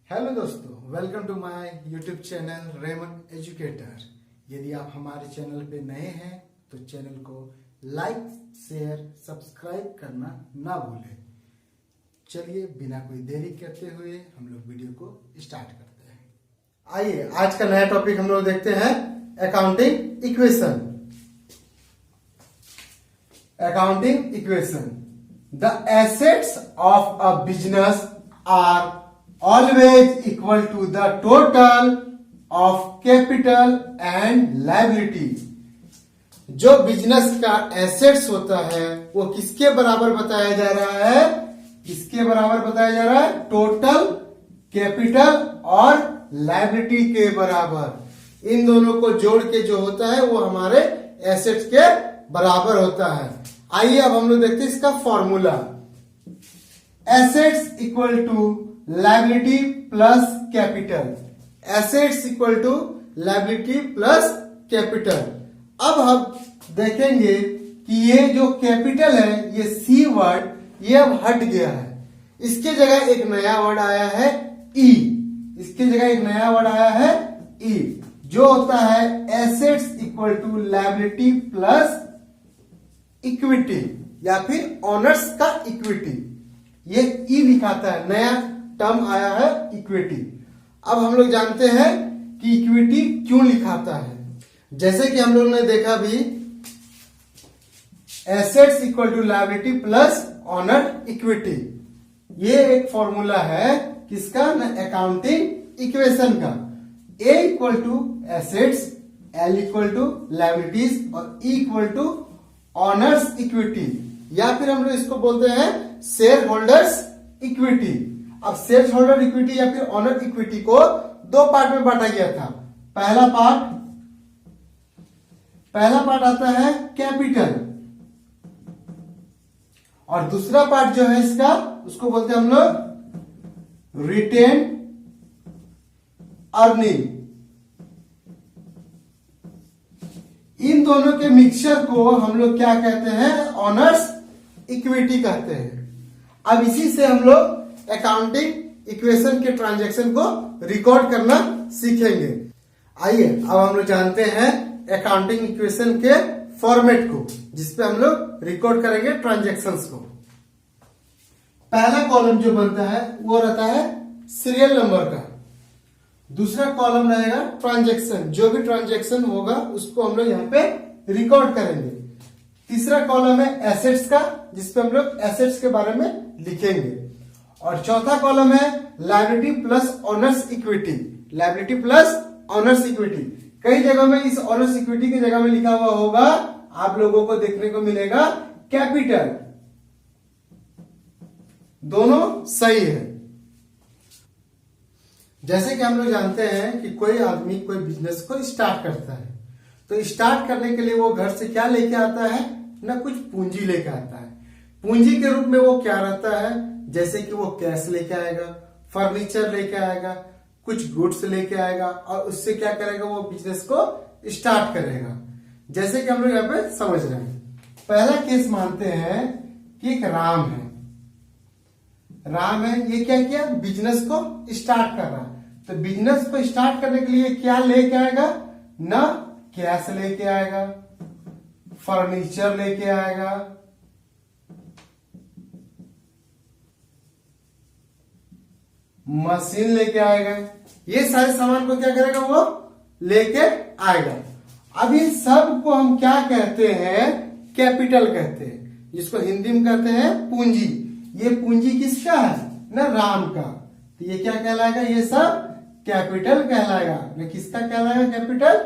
Hello दोस्तों, welcome to my YouTube channel Raman educator. यदि आप हमारे चैनल पे नए हैं तो चैनल को लाइक, शेयर, सब्सक्राइब करना ना भूलें। चलिए बिना कोई देरी करते हुए हम लोग वीडियो को स्टार्ट करते हैं। आइए आज का नया टॉपिक हम लोग देखते हैं accounting equation. Accounting equation. The assets of a business are always equal to the total of capital and liability। जो बिजनेस का एसेट्स होता है वो किसके बराबर बताया जा रहा है? किसके बराबर बताया जा रहा है? टोटल कैपिटल और लायबिलिटी के बराबर। इन दोनों को जोड़ के जो होता है वो हमारे एसेट्स के बराबर होता है। आइए अब हम लोग देखते हैं इसका formula. Assets equal to liability plus capital. Assets equal to liability plus capital. अब हम देखेंगे कि ये जो कैपिटल है, ये सी वर्ड ये अब हट गया है। इसके जगह एक नया वर्ड आया है ई। इसके जगह एक नया वर्ड आया है ई, जो होता है assets equal to liability plus equity या फिर ऑनर्स का इक्विटी। ये ई लिखाता है, नया टर्म आया है इक्विटी। अब हम लोग जानते हैं कि इक्विटी क्यों लिखाता है। जैसे कि हम लोगों ने देखा भी, assets equal to liability plus owner equity. ये एक फॉर्मूला है किसका? ना अकाउंटिंग इक्वेशन का। A equal to assets, L equal to liabilities और E equal to owners equity, या फिर हम लोग इसको बोलते हैं शेयर होल्डर्स इक्विटी। अब शेयर होल्डर इक्विटी या फिर ऑनर इक्विटी को दो पार्ट में बांटा गया था। पहला पार्ट आता है कैपिटल, और दूसरा पार्ट जो है इसका, उसको बोलते हैं हम लोग रिटेन अर्निंग। इन दोनों के मिक्सचर को हम लोग क्या कहते हैं? ऑनर्स इक्विटी कहते हैं। अब इसी से हम लोग अकाउंटिंग इक्वेशन के ट्रांजैक्शन को रिकॉर्ड करना सीखेंगे। आइए अब हम लोग जानते हैं अकाउंटिंग इक्वेशन के फॉर्मेट को, जिसपे हम लोग रिकॉर्ड करेंगे ट्रांजैक्शंस को। पहला कॉलम जो बनता है वो रहता है सीरियल नंबर का। दूसरा कॉलम रहेगा ट्रांजैक्शन, जो भी ट्रांजैक्शन होगा उसको हम लोग यहाँ पे रिकॉर्ड करेंगे। तीसरा कॉलम है एसेट्स का, जिसपे हम लोग एसेट्स के बारे में लिखेंगे। और चौथा कॉलम है liability plus honours equity. Liability plus honours equity. कई जगह में इस ऑनर्स इक्विटी की जगह में लिखा हुआ होगा, आप लोगों को देखने को मिलेगा कैपिटल। दोनों सही है। जैसे कि हम लोग जानते हैं कि कोई आदमी कोई बिजनेस को स्टार्ट करता है, तो स्टार्ट करने के लिए वो घर से क्या लेके आता है? ना कुछ पूंजी लेके आता है। पूंजी के रूप में वो क्या रहता है? जैसे कि वो कैश लेके आएगा, फर्नीचर लेके आएगा, कुछ गुड्स लेके आएगा, और उससे क्या करेगा? वो बिजनेस को स्टार्ट करेगा। जैसे कि हम लोग यहाँ पे समझ रहे हैं। पहला केस मानते हैं कि एक राम है। ये क्या किया? बिजनेस को स्टार्ट कर रहा है। तो बिजनेस को स्टार्ट करने के लिए क्या लेके आएगा? ना कैश लेके आएगा, फर्नीचर लेके आएगा, मशीन लेके आएगा। ये सारे सामान को क्या करेगा? वो लेके आएगा। अब इन सब को हम क्या कहते हैं? कैपिटल कहते हैं, जिसको हिंदी में कहते हैं पूंजी। ये पूंजी किसका है? ना राम का। तो ये क्या कहलाएगा? ये सब कैपिटल कहलाएगा। ना किसका कहलाएगा? कैपिटल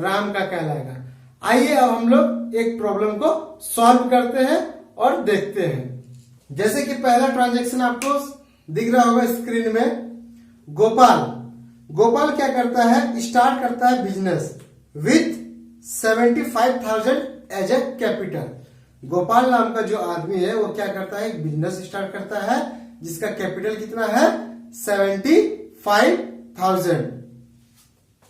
राम का कहलाएगा। आइए अब हम लोग एक प्रॉब्लम को सॉल्व करते हैं और देखते हैं। जैसे कि पहला ट्रांजैक्शन आपको दिख रहा होगा स्क्रीन में। गोपाल क्या करता है? स्टार्ट करता है business with 75,000 as a capital. Gopal नाम का जो आदमी है वो क्या करता है? एक बिजनेस स्टार्ट करता है जिसका कैपिटल कितना है? 75,000।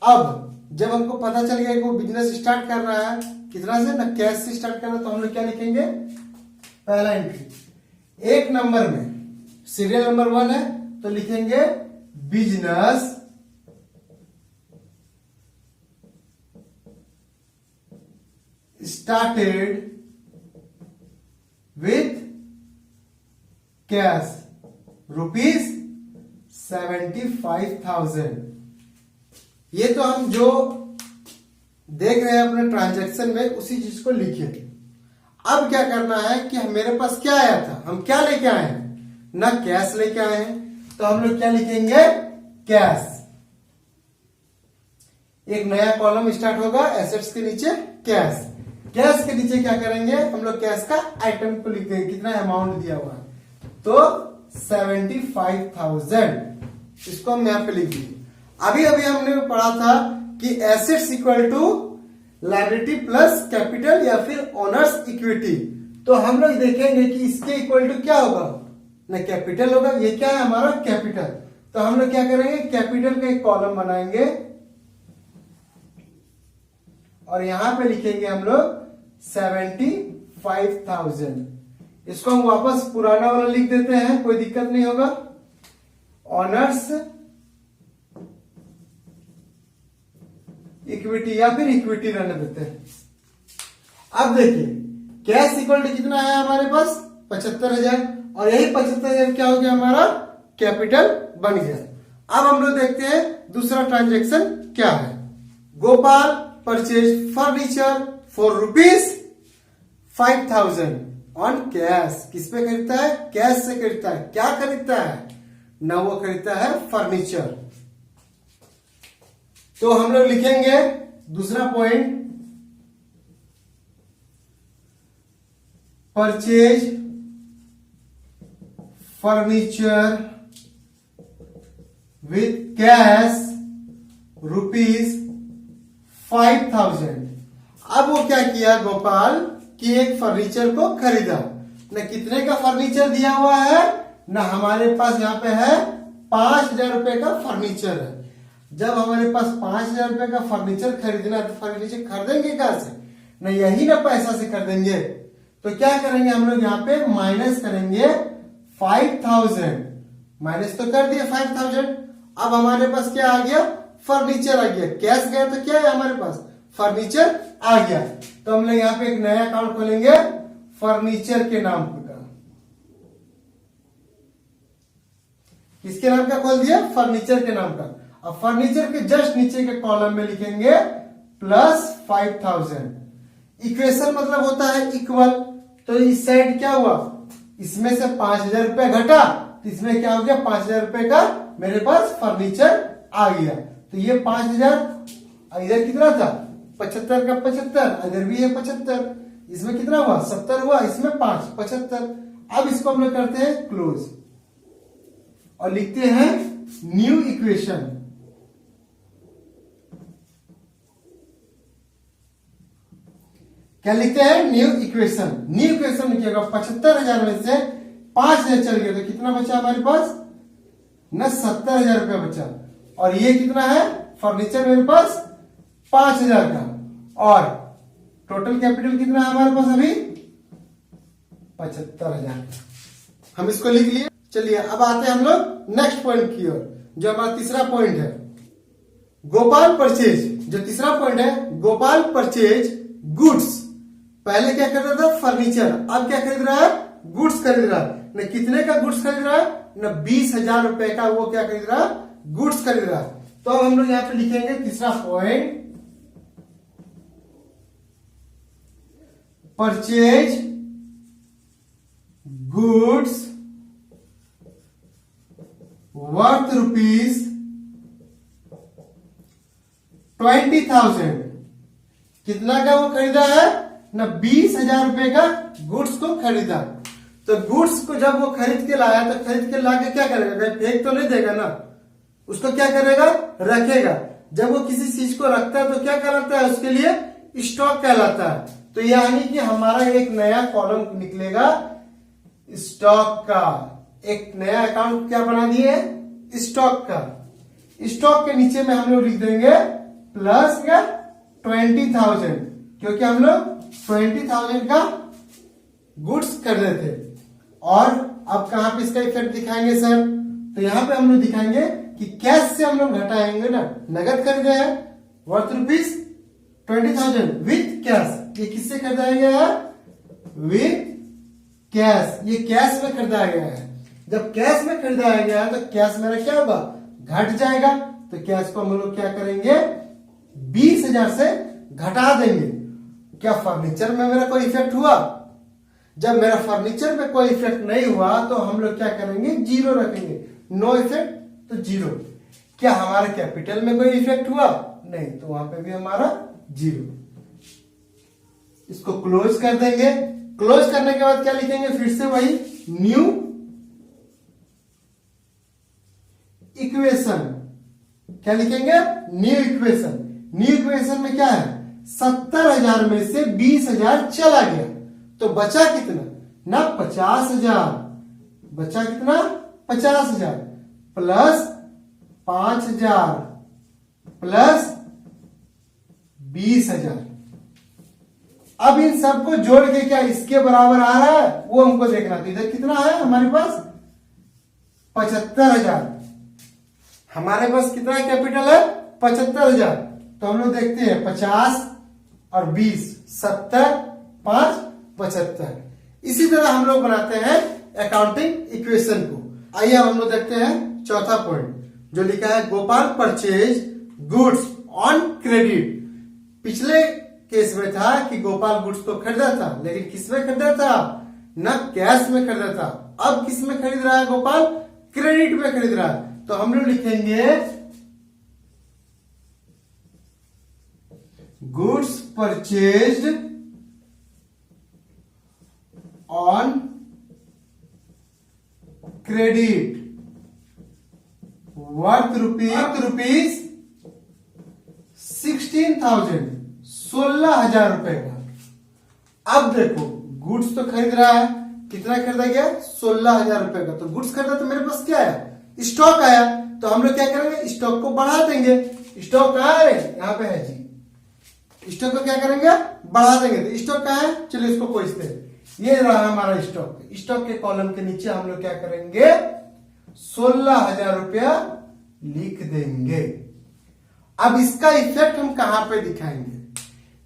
अब जब हमको पता चल गया कि वो बिजनेस स्टार्ट कर रहा है कितना से? ना कैश से स्टार्ट कर रहा है, तो हम लोग क्या लिखेंगे? पहला एंट्री एक नंबर में सीरियल नंबर 1 है तो लिखेंगे business started with cash rupees 75,000। ये तो हम जो देख रहे हैं अपने ट्रांजैक्शन में उसी चीज को लिखे। अब क्या करना है कि मेरे पास क्या आया था, हम क्या लेके आए हैं, ना कैश लेके आए हैं, तो हम लोग क्या लिखेंगे, कैश। एक नया कॉलम स्टार्ट होगा एसेट्स के नीचे कैश। कैश के नीचे क्या करेंगे हम लोग, कैश का आइटम को लिख देंगे, कितना अमाउंट दिया हुआ है, तो 75,000, इसको हम यहां पे लिख दिए। अभी अभी हमने पढ़ा था कि assets equal to liability plus capital या फिर ओनर्स इक्विटी। तो हम लोग देखेंगे कि इसके इक्वल टू क्या होगा, ना कैपिटल होगा। ये क्या है हमारा कैपिटल, तो हम लोग क्या करेंगे, कैपिटल का एक कॉलम बनाएंगे और यहां पे लिखेंगे हम लोग 75,000। इसको हम वापस पुराना वाला लिख देते हैं, कोई दिक्कत नहीं होगा। ऑनर्स इक्विटी या फिर इक्विटी रहने देते हैं। अब देखिए कैश इक्वल टू कितना है हमारे पास, 75,000, और यही 75,000 क्या हो गया, हमारा कैपिटल बन गया। अब हम लोग देखते हैं दूसरा ट्रांजैक्शन क्या है। Gopal purchase furniture for ₹5,000 on cash. किस पे खरीदता है, कैश से खरीदता है। क्या खरीदता है ना, वो खरीदता है फर्नीचर। तो हम लोग लिखेंगे दूसरा point, purchase furniture with cash ₹5,000। अब वो क्या किया गोपाल कि एक फर्नीचर को खरीदा। न कितने का फर्नीचर दिया हुआ है, न हमारे पास यहाँ पे है 5,000 रुपए का फर्नीचर है। जब हमारे पास 5,000 रुपए का फर्नीचर खरीदना है तो फर्नीचर खरीदेंगे कहां से, न यही ना पैसा से खरीदेंगे। तो क्या करेंगे हम लोग यहाँ पे माइनस करेंगे 5,000, माइनस तो कर दिया 5,000। अब हमारे पास क्या आ गया, फर्नीचर आ गया। कैश गया तो क्या है हमारे पास, फर्नीचर आ गया। तो हम लोग यहाँ पे एक नया अकाउंट खोलेंगे फर्नीचर के नाम का। किसके नाम का खोल दिया, फर्नीचर के नाम का। अब फर्नीचर के जस्ट नीचे के कॉलम में लिखेंगे +5,000। इक्वेशन मतलब होता है इक्वल। तो इस साइड क्या हुआ, इसमें से 5,000 रुपए घटा तो इसमें क्या हो गया, 5,000 रुपए का मेरे पास फर्नीचर आ गया। तो ये 5,000, इधर कितना था 75 का 75, इधर भी है 75, इसमें कितना हुआ 70 हुआ, इसमें 5 75। अब इसको हम लोग करते हैं क्लोज और लिखते हैं न्यू इक्वेशन। क्या लिखते हैं, न्यू इक्वेशन। न्यू इक्वेशन लिखिएगा, 75,000 में से 5,000 चल गया तो कितना बचा हमारे पास, न 70,000 रुपया बचा। और ये कितना है, फर्नीचर मेरे पास 5,000 का, और टोटल कैपिटल कितना है हमारे पास अभी 75,000। हम इसको लिख लिए। चलिए अब आते हैं हम लोग नेक्स्ट पॉइंट की ओर, जो हमारा तीसरा पॉइंट है, गोपाल परचेज। जो तीसरा पॉइंट है, गोपाल परचेज गुड्स। पहले क्या कर रहा था, फर्नीचर, अब क्या खरीद रहा है, गुड्स खरीद रहा है। न कितने का गुड्स खरीद रहा है, न 20,000 रुपए का वो क्या खरीद रहा है, गुड्स खरीद रहा है। तो अब हम लोग यहां पे लिखेंगे तीसरा पॉइंट, परचेज गुड्स वर्थ ₹20,000। कितना का वो खरीदा है ना, 20,000 रुपए का गुड्स को खरीदा। तो गुड्स को जब वो खरीद के लाया तो खरीद के लाके क्या करेगा, फेंक तो नहीं देगा ना, उसको क्या करेगा, रखेगा। जब वो किसी चीज को रखता है तो क्या कहलाता है, उसके लिए स्टॉक कहलाता है। तो यानी कि हमारा एक नया कॉलम निकलेगा स्टॉक का। एक नया अकाउंट क्या बना दिए, स्टॉक का। स्टॉक के नीचे में हम लोग लिख देंगे प्लस या 20,000, क्योंकि हम लोग 20,000 का गुड्स कर रहे थे। और अब कहां पे इसका इफेक्ट दिखाएंगे सर, तो यहां पे हम लोग दिखाएंगे कि कैश से हम लोग घटाएंगे ना, नगद खरीदे हैं वर्थ रुपीज 20,000 विथ कैश। ये किससे खरीदाया गया है? With cash. ये कैश में खरीदाया गया है। जब कैश में खरीदाया गया है तो कैश मेरा क्या होगा? घट जाएगा। तो कैश को हम लोग क्या करेंगे? 20,000 से घटा देंगे। क्या फर्नीचर में मेरा कोई इफेक्ट हुआ? जब मेरा फर्नीचर में कोई इफेक्ट नहीं हुआ तो हम लोग क्या करेंगे? जीरो रखेंगे। नो इफेक्ट तो जीरो। क्या हमारे कैपिटल में कोई इफेक्ट हुआ? नहीं, तो वहां पे भी हमारा जीरो। इसको क्लोज कर देंगे। क्लोज करने के बाद क्या लिखेंगे? फिर से वही न्यू इक्वेशन। क्या लिखेंगे? New equation. न्यू इक्वेशन में क्या है? 70,000 में से 20,000 चला गया तो बचा कितना? ना 50,000। बचा कितना? 50,000 प्लस 5,000 प्लस 20,000। अब इन सबको जोड़ के क्या इसके बराबर आ रहा है वो हमको देखना। तो इधर कितना है हमारे पास? 75,000। हमारे पास कितना कैपिटल है? 75,000। तो हम लोग देखते हैं 50 और 20 70 5 75। इसी तरह हम लोग बनाते हैं अकाउंटिंग इक्वेशन को। आइए अब हम लोग देखते हैं चौथा पॉइंट जो लिखा है Gopal purchase goods on credit. पिछले केस में था कि गोपाल गुड्स को खरीदा था, लेकिन किस में खरीदा था? न कैश में खरीदा था। अब किस में खरीद रहा है गोपाल? क्रेडिट में खरीद रहा है। तो हम लोग लिखेंगे goods purchased on credit worth rupees 16,000 16,000 रुपए का। अब देखो गुड्स तो खरीद रहा है। कितना खरीदा गया? 16,000 रुपए का। तो गुड्स खरीदा तो मेरे पास क्या है? स्टॉक आया। तो हम लोग क्या करेंगे? स्टॉक को बढ़ा देंगे। स्टॉक कहाँ है? यहाँ पे है जी। स्टॉक को क्या करेंगे? बढ़ा देंगे। तो स्टॉक कहाँ है? चलिए इसको पूछते हैं। ये रहा हमारा स्टॉक। स्टॉक के कॉलम के नीचे हम लोग क्या करेंगे? 16,000 रुपया लिख देंगे। अब इसका इफेक्ट हम कहां पे दिखाएंगे?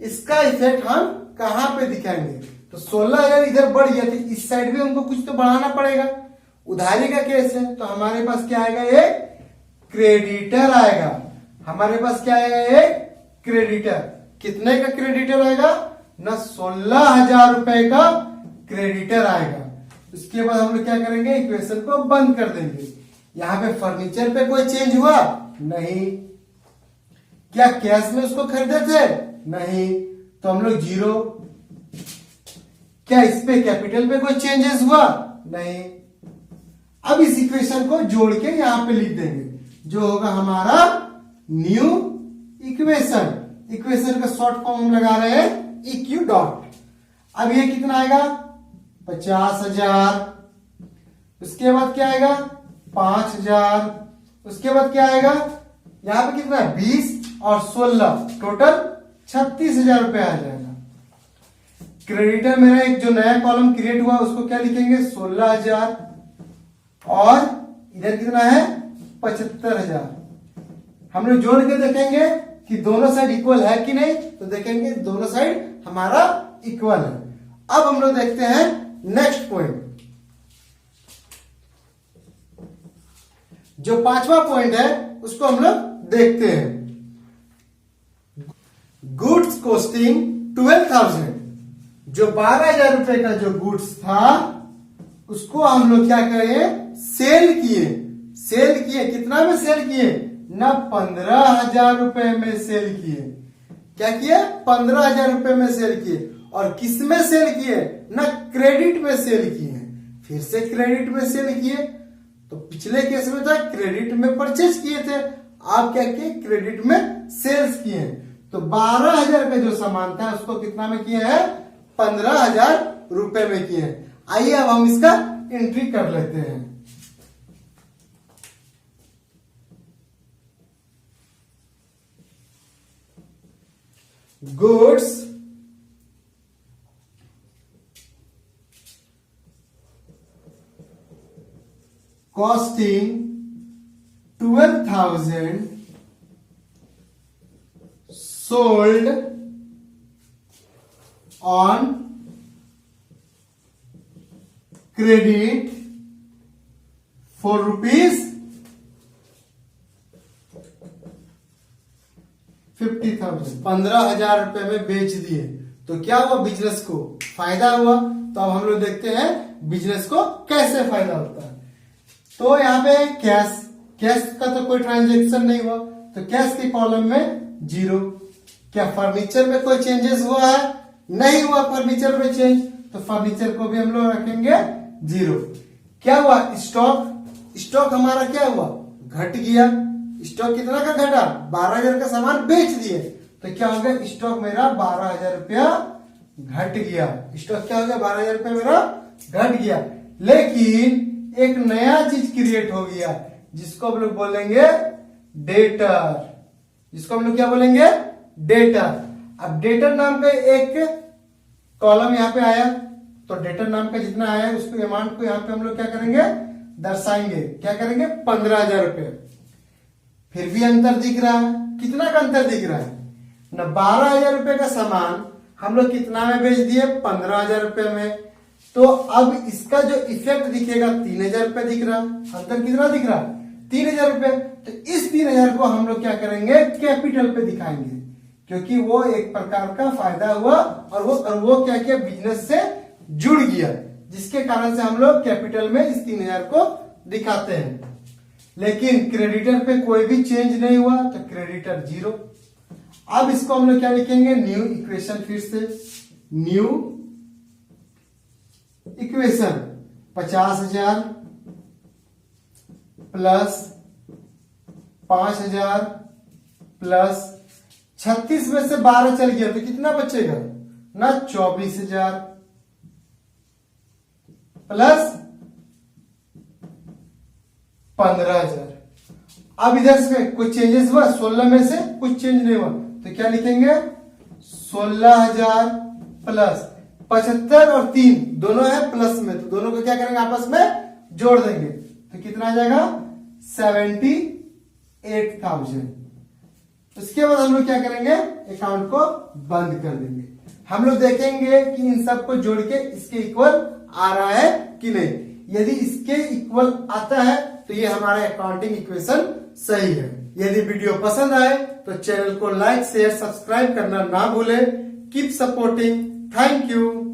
इसका इफेक्ट हम कहां पे दिखाएंगे? तो 16,000 इधर बढ़ गया तो इस साइड भी हमको कुछ तो बढ़ाना पड़ेगा। उधारी का केस है तो हमारे पास क्या आएगा? एक क्रेडिटर आएगा। हमारे पास क्या आएगा? एक क्रेडिटर। कितने का क्रेडिटर आएगा? ना 16,000 रुपए का क्रेडिटर आएगा। उसके बाद हम लोग क्या करेंगे? इक्वेशन को बंद कर देंगे। यहां पे फर्नीचर पे कोई चेंज हुआ? नहीं। क्या कैश में उसको खरीदे थे? नहीं। तो हम लोग जीरो। क्या इस पे कैपिटल पे कोई चेंजेस हुआ? नहीं। अब इस इक्वेशन को जोड़ के यहां पे लिख देंगे जो होगा हमारा न्यू इक्वेशन। इक्वेशन का शॉर्ट फॉर्म हम लगा रहे हैं इक्यू डॉट। अब ये कितना आएगा? 50,000। उसके बाद क्या आएगा? 5,000। उसके बाद क्या आएगा? यहां पे कितना है? 20 और 16 टोटल 36,000 रुपए आ जाएगा। क्रेडिटर मेरा एक जो नया कॉलम क्रिएट हुआ उसको क्या लिखेंगे? 16,000 और इधर कितना है? 75,000। हम लोग जोड़ के देखेंगे कि दोनों साइड इक्वल है कि नहीं। तो देखेंगे दोनों साइड हमारा इक्वल है। अब हम लोग देखते हैं नेक्स्ट पॉइंट। जो पांचवा पॉइंट है उसको हम लोग देखते हैं। Goods costing 12,000। जो 12,000 रुपए का जो गुड्स था उसको हम लोग क्या करें? सेल किए। सेल किए। कितना में सेल किए? ना 15,000 रुपए में सेल किए। क्या किए? 15,000 रुपए में सेल किए। और किस में सेल किए? ना क्रेडिट में सेल किए। फिर से क्रेडिट में सेल किए। तो पिछले केस में था क्रेडिट में परचेज किए थे, आप क्या किए? क्रेडिट में सेल्स किए। तो 12,000 का जो सामान था उसको कितना में किए हैं? 15,000 रुपए में किए। आइए अब हम इसका एंट्री कर लेते हैं। Goods costing 12,000 1000 sold on credit for rupees 50,000, 15,000 रुपए में बेच दिए तो क्या हुआ, बिजनेस को फायदा हुआ। तो अब हम लोग देखते हैं बिजनेस को कैसे फायदा होता है। तो यहाँ पे कैश, कैश का तो कोई ट्रांजेक्शन नहीं हुआ, तो कैश के कॉलम में 0। क्या फर्नीचर में कोई चेंजेस हुआ है, नहीं हुआ फर्नीचर में चेंज, तो फर्नीचर को भी हम लोग रखेंगे 0। क्या हुआ, स्टॉक, स्टॉक हमारा क्या हुआ, घट गया। स्टॉक कितना का घटा, 12,000 का सामान बेच दिए तो क्या हो गया, स्टॉक मेरा 12,000 रुपया घट गया। स्टॉक क्या हो गया, 12,000 रुपया मेरा घट गया। लेकिन एक नया चीज क्रिएट हो गया जिसको हम लोग बोलेंगे डेटर, जिसको हम लोग क्या बोलेंगे, डेटर। अब डेटर नाम का एक कॉलम यहाँ पे आया, तो डेटर नाम का जितना आया उसको अमाउंट को यहाँ पे हम लोग क्या करेंगे, दर्शाएंगे। क्या करेंगे, 15,000 रुपये। फिर भी अंतर दिख रहा है, कितना का अंतर दिख रहा है ना, 12,000 रुपए का सामान हम लोग कितना में बेच दिए, 15,000 रुपए में। तो अब इसका जो इफेक्ट दिखेगा 3,000 रुपए दिख रहा, अंतर कितना दिख रहा, 3,000 रुपए। तो इस 3,000 को हम लोग क्या करेंगे, कैपिटल पे दिखाएंगे, क्योंकि वो एक प्रकार का फायदा हुआ और वो क्या किया, बिजनेस से जुड़ गया, जिसके कारण से हम लोग कैपिटल में इस 3,000 को दिखाते हैं। लेकिन क्रेडिटर पे कोई भी चेंज नहीं हुआ तो क्रेडिटर 0। अब इसको हम लोग क्या लिखेंगे, न्यू इक्वेशन। फिर से न्यू इक्वेशन, 50,000 प्लस 5,000 प्लस 36 में से 12 चल गया तो कितना बचेगा ना, 24,000 प्लस 15,000। अब इधर से कुछ चेंजेस हुआ, 16 में से कुछ चेंज नहीं हुआ तो क्या लिखेंगे, 16,000 प्लस 75 और 3 दोनों है प्लस में, तो दोनों को क्या करेंगे, आपस में जोड़ देंगे तो कितना आ जाएगा, 78,000। उसके बाद हम लोग क्या करेंगे, अकाउंट को बंद कर देंगे। हम लोग देखेंगे कि इन सबको जोड़ के इसके इक्वल आ रहा है कि नहीं। यदि इसके इक्वल आता है तो ये हमारा अकाउंटिंग इक्वेशन सही है। यदि वीडियो पसंद आए तो चैनल को लाइक शेयर सब्सक्राइब करना ना भूले। Keep supporting, thank you.